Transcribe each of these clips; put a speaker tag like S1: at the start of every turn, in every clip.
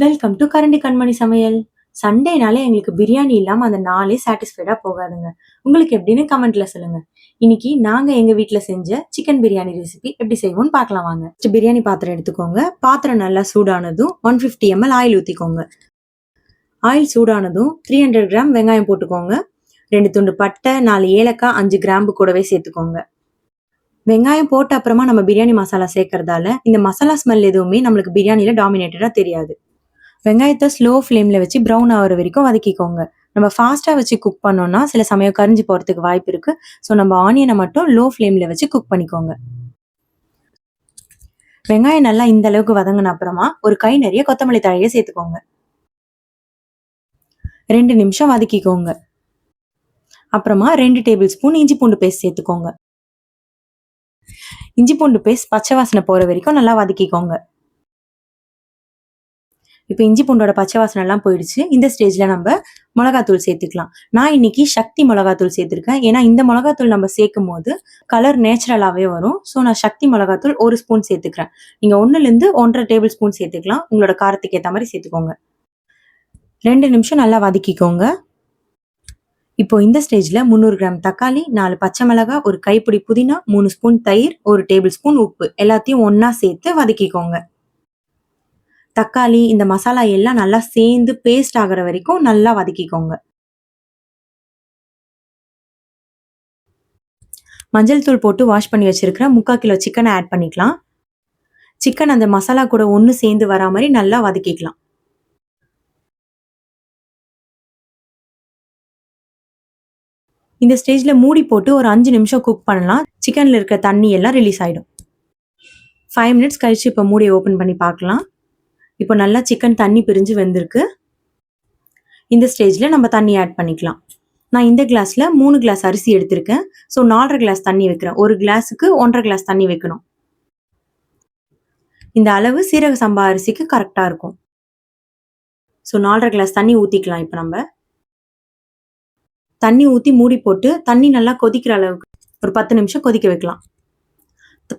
S1: Welcome to கரண்டி கண்மணி சமையல். சண்டேனாலே எங்களுக்கு பிரியாணி இல்லாம அந்த நாளே சாட்டிஸ்ஃபைடா போகாதுங்க. உங்களுக்கு எப்படின்னு கமெண்ட்ல சொல்லுங்க. இன்னைக்கு நாங்க எங்க வீட்ல செஞ்ச சிக்கன் பிரியாணி ரெசிபி எப்படி செய்வோம்னு பார்க்கலாம் வாங்க. ஃபர்ஸ்ட் பிரியாணி பாத்திரம் எடுத்துக்கோங்க. பாத்திரம் நல்லா சூடானதும் 150 ml ஆயில் ஊத்திக்கோங்க. ஆயில் சூடானதும் 300 கிராம் வெங்காயம் போட்டுக்கோங்க. 2 துண்டு பட்டை, 4 ஏலக்காய், 5 கிராம்பு கூடவே சேர்த்துக்கோங்க. வெங்காயம் போட்ட அப்புறமா நம்ம பிரியாணி மசாலா சேர்க்கறதால இந்த மசாலா ஸ்மெல் எதுவுமே நம்மளுக்கு பிரியாணில டாமினேட்டடா தெரியாது. வெங்காயத்தை ஸ்லோ ஃப்ளேம்ல வச்சு ப்ரௌன் ஆகிற வரைக்கும் வதக்கிக்கோங்க. நம்ம ஃபாஸ்டா வச்சு குக் பண்ணோம்னா சில சமயம் கரிஞ்சு போறதுக்கு வாய்ப்பு இருக்கு. ஸோ நம்ம ஆனியனை மட்டும் லோ ஃப்ளேம்ல வச்சு குக் பண்ணிக்கோங்க. வெங்காயம் நல்லா இந்த அளவுக்கு வதங்கின அப்புறமா ஒரு கை நிறைய கொத்தமல்லி தழையை சேர்த்துக்கோங்க. 2 நிமிஷம் வதக்கிக்கோங்க. அப்புறமா 2 டேபிள் ஸ்பூன் இஞ்சி பூண்டு பேஸ்ட் சேர்த்துக்கோங்க. இஞ்சி பூண்டு பேஸ்ட் பச்சை வாசனை போற வரைக்கும் நல்லா வதக்கிக்கோங்க. இப்போ இஞ்சி பூண்டோட பச்சை வாசனை எல்லாம் போயிடுச்சு. இந்த ஸ்டேஜ்ல நம்ம மிளகாத்தூள் சேர்த்துக்கலாம். நான் இன்னைக்கு சக்தி மிளகாத்தூள் சேர்த்திருக்கேன். ஏன்னா இந்த மிளகாத்தூள் நம்ம சேர்க்கும் போது கலர் நேச்சுரலாவே வரும். ஸோ நான் சக்தி மிளகாத்தூள் 1 ஸ்பூன் சேர்த்துக்கிறேன். நீங்க 1லேருந்து 1.5 டேபிள் ஸ்பூன் சேர்த்துக்கலாம். உங்களோட காரத்துக்கு ஏற்ற மாதிரி சேர்த்துக்கோங்க. 2 நிமிஷம் நல்லா வதக்கிக்கோங்க. இப்போ இந்த ஸ்டேஜ்ல 300 கிராம் தக்காளி, 4 பச்சை மிளகாய், ஒரு கைப்பிடி புதினா, 3 ஸ்பூன் தயிர், 1 டேபிள் ஸ்பூன் உப்பு எல்லாத்தையும் ஒன்னா சேர்த்து வதக்கிக்கோங்க. தக்காளி இந்த மசாலா எல்லாம் நல்லா சேர்ந்து பேஸ்ட் ஆகிற வரைக்கும் நல்லா வதக்கிக்கோங்க. மஞ்சள் தூள் போட்டு வாஷ் பண்ணி வச்சிருக்கிற 3/4 கிலோ சிக்கனை ஆட் பண்ணிக்கலாம். சிக்கன் அந்த மசாலா கூட ஒன்று சேர்ந்து வரா மாதிரி நல்லா வதக்கிக்கலாம். இந்த ஸ்டேஜ்ல மூடி போட்டு ஒரு 5 நிமிஷம் குக் பண்ணலாம். சிக்கன்ல இருக்க தண்ணி எல்லாம் ரிலீஸ் ஆயிடும். 5 மினிட்ஸ் கழிச்சு இப்போ மூடியை ஓப்பன் பண்ணி பார்க்கலாம். இப்போ நல்லா சிக்கன் தண்ணி பிரிஞ்சு வெந்திருக்கு. இந்த ஸ்டேஜ்ல நம்ம தண்ணி ஆட் பண்ணிக்கலாம். நான் இந்த கிளாஸ்ல 3 கிளாஸ் அரிசி எடுத்திருக்கேன். ஸோ 4.5 கிளாஸ் தண்ணி வைக்கிறேன். ஒரு கிளாஸுக்கு 1.5 கிளாஸ் தண்ணி வைக்கணும். இந்த அளவு சீரக சம்பா அரிசிக்கு கரெக்டா இருக்கும். ஸோ 4.5 கிளாஸ் தண்ணி ஊத்திக்கலாம். இப்போ நம்ம தண்ணி ஊத்தி மூடி போட்டு தண்ணி நல்லா கொதிக்கிற அளவுக்கு ஒரு 10 நிமிஷம் கொதிக்க வைக்கலாம்.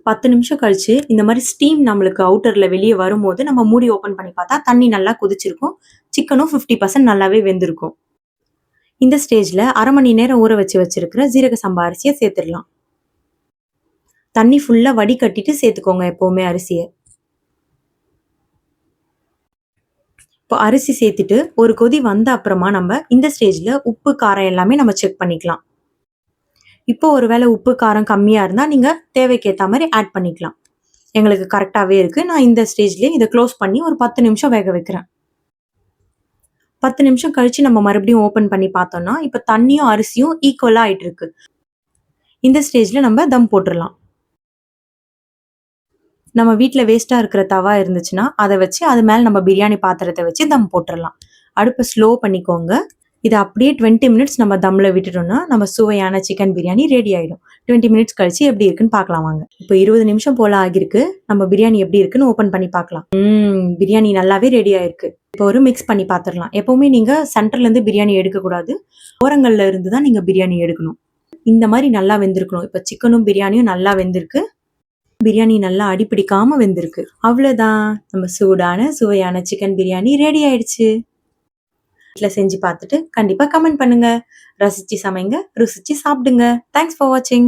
S1: 10 நிமிஷம் கழிச்சு இந்த மாதிரி ஸ்டீம் நம்மளுக்கு அவுட்டர்ல வெளியே வரும்போது நம்ம மூடி ஓப்பன் பண்ணி பார்த்தா தண்ணி நல்லா கொதிச்சிருக்கும். சிக்கனும் 50% நல்லாவே வெந்திருக்கும். இந்த ஸ்டேஜ்ல 1/2 மணி நேரம் ஊற வச்சிருக்கிற ஜீரக சம்பா அரிசியை சேர்த்துடலாம். தண்ணி ஃபுல்லா வடிகட்டிட்டு சேர்த்துக்கோங்க எப்பவுமே அரிசியை. இப்போ அரிசி சேர்த்துட்டு ஒரு கொதி வந்த அப்புறமா நம்ம இந்த ஸ்டேஜ்ல உப்பு காரம் எல்லாமே நம்ம செக் பண்ணிக்கலாம். இப்போ ஒருவேளை உப்பு காரம் கம்மியா இருந்தா நீங்க தேவைக்கு ஏற்ற மாதிரி ஆட் பண்ணிக்கலாம். எங்களுக்கு கரெக்டாவே இருக்கு. நான் இந்த ஸ்டேஜ்லயே இதை க்ளோஸ் பண்ணி ஒரு 10 நிமிஷம் வேக வைக்கிறேன். 10 நிமிஷம் கழிச்சு நம்ம மறுபடியும் ஓப்பன் பண்ணி பார்த்தோம்னா இப்போ தண்ணியும் அரிசியும் ஈக்குவலா ஆயிட்டு இருக்கு. இந்த ஸ்டேஜ்ல நம்ம தம் போட்டுடலாம். நம்ம வீட்டில் வேஸ்டா இருக்கிற தவா இருந்துச்சுன்னா அதை வச்சு அது மேல நம்ம பிரியாணி பாத்திரத்தை வச்சு தம் போட்டுடலாம். அடுப்பை ஸ்லோ பண்ணிக்கோங்க. இதை அப்படியே 20 மினிட்ஸ் நம்ம தம்ல விட்டுட்டோம்னா நம்ம சுவையான சிக்கன் பிரியாணி ரெடி ஆயிடும். 20 மினிட்ஸ் கழிச்சு எப்படி இருக்குன்னு பார்க்கலாம் வாங்க. இப்போ 20 நிமிஷம் போல ஆகிருக்கு. நம்ம பிரியாணி எப்படி இருக்குன்னு ஓப்பன் பண்ணி பார்க்கலாம். பிரியாணி நல்லாவே ரெடி ஆயிருக்கு. இப்போ ஒரு மிக்ஸ் பண்ணி பார்த்துடலாம். எப்பவுமே நீங்க சென்டர்ல இருந்து பிரியாணி எடுக்கக்கூடாது. ஓரங்கள்ல இருந்து தான் நீங்க பிரியாணி எடுக்கணும். இந்த மாதிரி நல்லா வெந்திருக்கணும். இப்போ சிக்கனும் பிரியாணியும் நல்லா வெந்திருக்கு. பிரியாணி நல்லா அடிப்பிடிக்காம வெந்திருக்கு. அவ்வளவுதான், நம்ம சூடான சுவையான சிக்கன் பிரியாணி ரெடி ஆயிடுச்சு. வீட்ல செஞ்சு பார்த்துட்டு கண்டிப்பா கமெண்ட் பண்ணுங்க. ரசிச்சு சமைங்க, ருசிச்சு சாப்பிடுங்க. தேங்க்ஸ் ஃபார் வாட்சிங்.